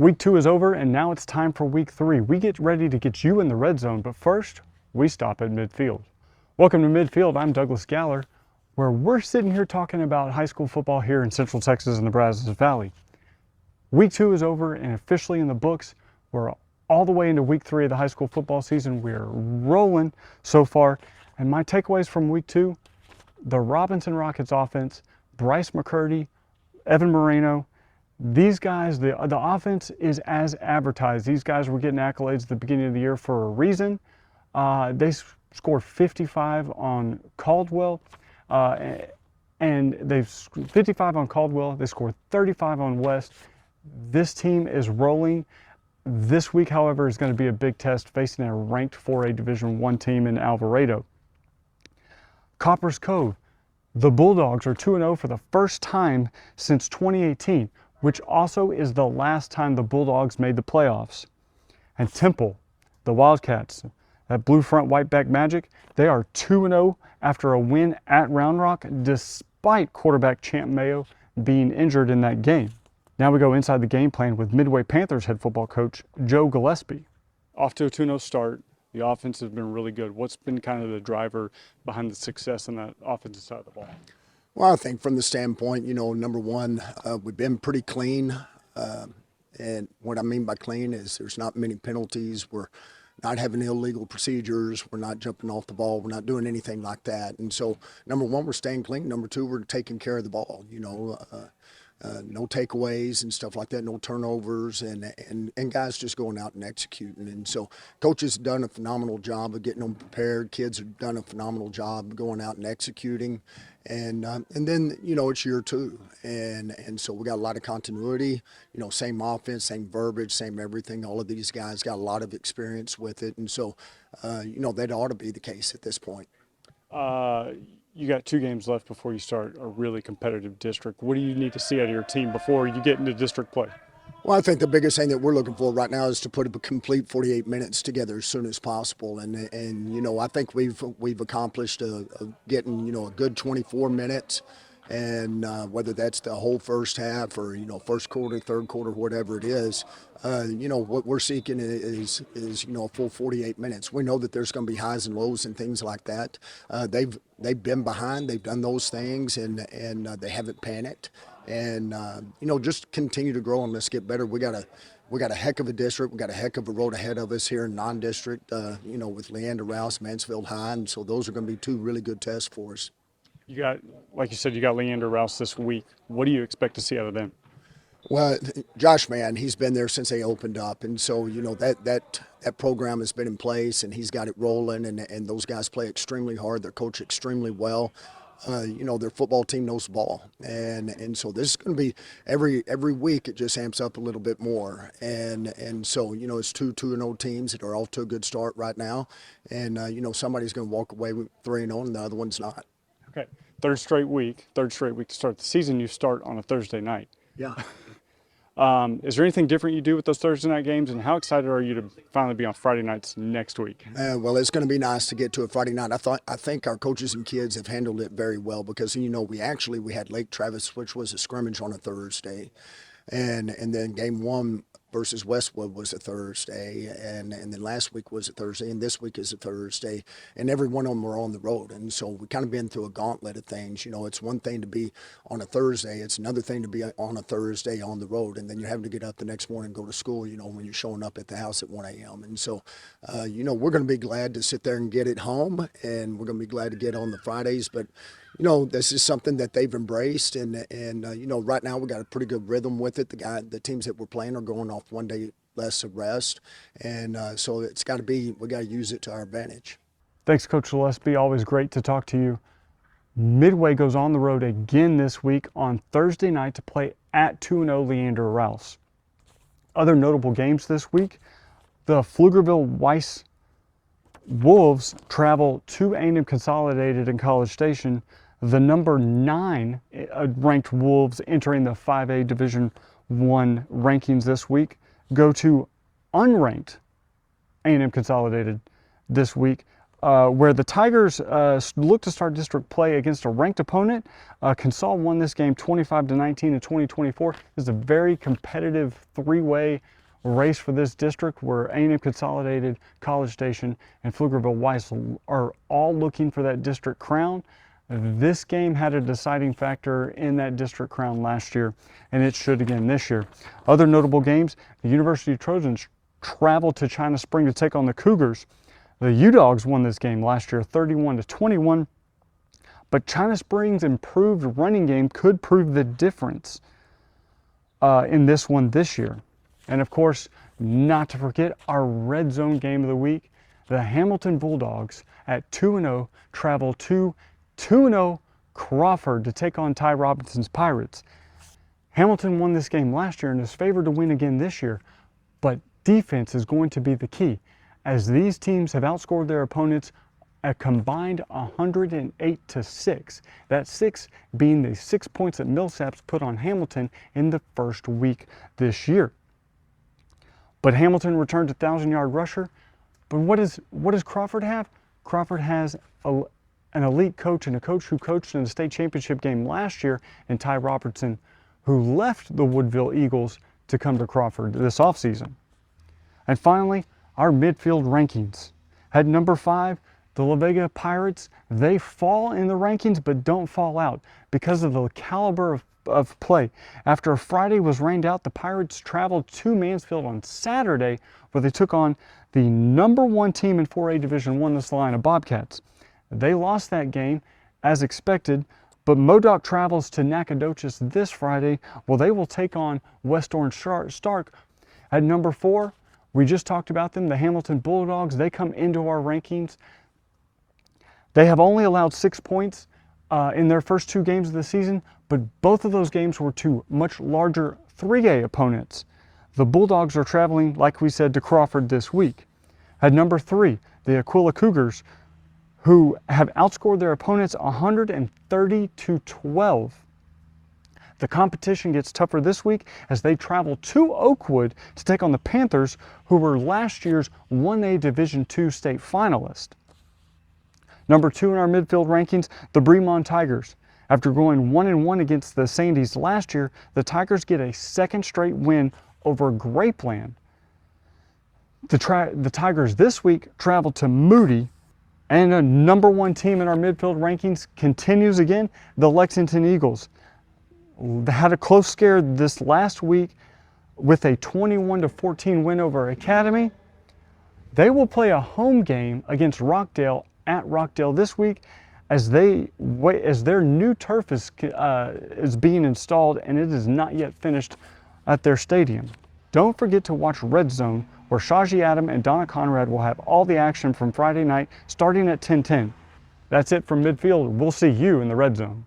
Week 2 is over, and now it's time for Week 3. We get ready to get you in the red zone, but first, we stop at midfield. Welcome to Midfield. I'm Douglas Galler, where we're sitting here talking about high school football here in Central Texas and the Brazos Valley. Week 2 is over and officially in the books. We're all the way into Week 3 of the high school football season. We're rolling so far, and my takeaways from Week 2, the Robinson Rockets offense, Bryce McCurdy, Evan Moreno, these guys, the offense is as advertised. These guys were getting accolades at the beginning of the year for a reason. They scored 55 on Caldwell, and they've 55 on Caldwell. They scored 35 on West. This team is rolling. This week, however, is going to be a big test facing a ranked 4A Division I team in Alvarado. Copper's Cove, the Bulldogs are 2-0 for the first time since 2018. Which also is the last time the Bulldogs made the playoffs. And Temple, the Wildcats, that blue front white back magic, they are 2-0 after a win at Round Rock despite quarterback Champ Mayo being injured in that game. Now we go inside the game plan with Midway Panthers head football coach Joe Gillespie. Off to a 2-0 start. The offense has been really good. What's been kind of the driver behind the success on that offensive side of the ball? Well, I think from the standpoint, number one, we've been pretty clean. And what I mean by clean is there's not many penalties. We're not having illegal procedures. We're not jumping off the ball. We're not doing anything like that. And so, number one, we're staying clean. Number two, we're taking care of the ball, no takeaways and stuff like that, no turnovers, and guys just going out and executing. And so coaches have done a phenomenal job of getting them prepared. Kids have done a phenomenal job going out and executing. And then, it's year two. And so we got a lot of continuity, same offense, same verbiage, same everything. All of these guys got a lot of experience with it. And so, that ought to be the case at this point. You got 2 games left before you start a really competitive district. What do you need to see out of your team before you get into district play? Well, I think the biggest thing that we're looking for right now is to put a complete 48 minutes together as soon as possible. And I think we've accomplished getting, a good 24 minutes. And whether that's the whole first half or, first quarter, third quarter, whatever it is, what we're seeking is a full 48 minutes. We know that there's going to be highs and lows and things like that. They've been behind. They've done those things, and they haven't panicked. And, just continue to grow and let's get better. We got a heck of a district. We got a heck of a road ahead of us here in non-district, with Leander Rouse, Mansfield High. And so those are going to be 2 really good tests for us. You got, like you said, you got Leander Rouse this week. What do you expect to see out of them? Well, Josh, man, he's been there since they opened up. And so, that program has been in place and he's got it rolling and those guys play extremely hard. They're coached extremely well. Their football team knows the ball. And so this is going to be every week it just amps up a little bit more. And so, it's 2-0 teams that are off to a good start right now. And, somebody's going to walk away with 3-0 and the other one's not. Okay. Third straight week to start the season. You start on a Thursday night. Yeah. Is there anything different you do with those Thursday night games, and how excited are you to finally be on Friday nights next week? Well, it's going to be nice to get to a Friday night. I think our coaches and kids have handled it very well because we had Lake Travis, which was a scrimmage on a Thursday, and then game 1 versus Westwood was a Thursday, and then last week was a Thursday, and this week is a Thursday, and every one of them were on the road. And so we kind of been through a gauntlet of things. It's one thing to be on a Thursday, it's another thing to be on a Thursday on the road, and then you're having to get up the next morning and go to school, when you're showing up at the house at 1 a.m. And so, we're going to be glad to sit there and get it home, and we're going to be glad to get on the Fridays, but this is something that they've embraced, and right now we got a pretty good rhythm with it. The teams that we're playing are going off 1 day less of rest, and so we got to use it to our advantage. Thanks, Coach Gillespie. Always great to talk to you. Midway goes on the road again this week on Thursday night to play at 2-0 Leander Rouse. Other notable games this week, the Pflugerville Weiss Wolves travel to A&M Consolidated in College Station. The number 9 ranked Wolves entering the 5A Division I rankings this week go to unranked A&M Consolidated this week. where the Tigers look to start district play against a ranked opponent. Consol won this game 25-19 in 2024. This is a very competitive three-way race for this district where A&M Consolidated, College Station, and Pflugerville Weiss are all looking for that district crown. This game had a deciding factor in that district crown last year, and it should again this year. Other notable games, the University Trojans traveled to China Spring to take on the Cougars. The U-Dogs won this game last year 31-21, but China Spring's improved running game could prove the difference in this one this year. And of course, not to forget our red zone game of the week, the Hamilton Bulldogs at 2-0 travel to 2-0 Crawford to take on Ty Robinson's Pirates. Hamilton won this game last year and is favored to win again this year, but defense is going to be the key, as these teams have outscored their opponents a combined 108-6. That 6 being the 6 points that Millsaps put on Hamilton in the first week this year. But Hamilton returned a 1,000-yard rusher. But what does Crawford have? Crawford has an elite coach and a coach who coached in the state championship game last year, and Ty Robertson, who left the Woodville Eagles to come to Crawford this offseason. And finally, our midfield rankings. At number 5, the La Vega Pirates. They fall in the rankings but don't fall out because of the caliber of play. After Friday was rained out, the Pirates traveled to Mansfield on Saturday, where they took on the number 1 team in 4A Division I, the Salina Bobcats. They lost that game as expected, but Modoc travels to Nacogdoches this Friday, where they will take on West Orange Stark. At number 4, we just talked about them, the Hamilton Bulldogs. They come into our rankings. They have only allowed 6 points in their first 2 games of the season, but both of those games were to much larger 3A opponents. The Bulldogs are traveling, like we said, to Crawford this week. At number 3, the Aquilla Cougars, who have outscored their opponents 130-12. The competition gets tougher this week as they travel to Oakwood to take on the Panthers, who were last year's 1A Division II state finalist. Number 2 in our midfield rankings, the Bremen Tigers. After going 1-1 against the Sandies last year, the Tigers get a second straight win over Grapeland. The Tigers this week travel to Moody, and a number 1 team in our midfield rankings continues again, the Lexington Eagles. They had a close scare this last week with a 21-14 win over Academy. They will play a home game against Rockdale at Rockdale this week, as their new turf is being installed and it is not yet finished at their stadium. Don't forget to watch Red Zone, where Shaji Adam and Donna Conrad will have all the action from Friday night starting at 10:10. That's it from midfield. We'll see you in the Red Zone.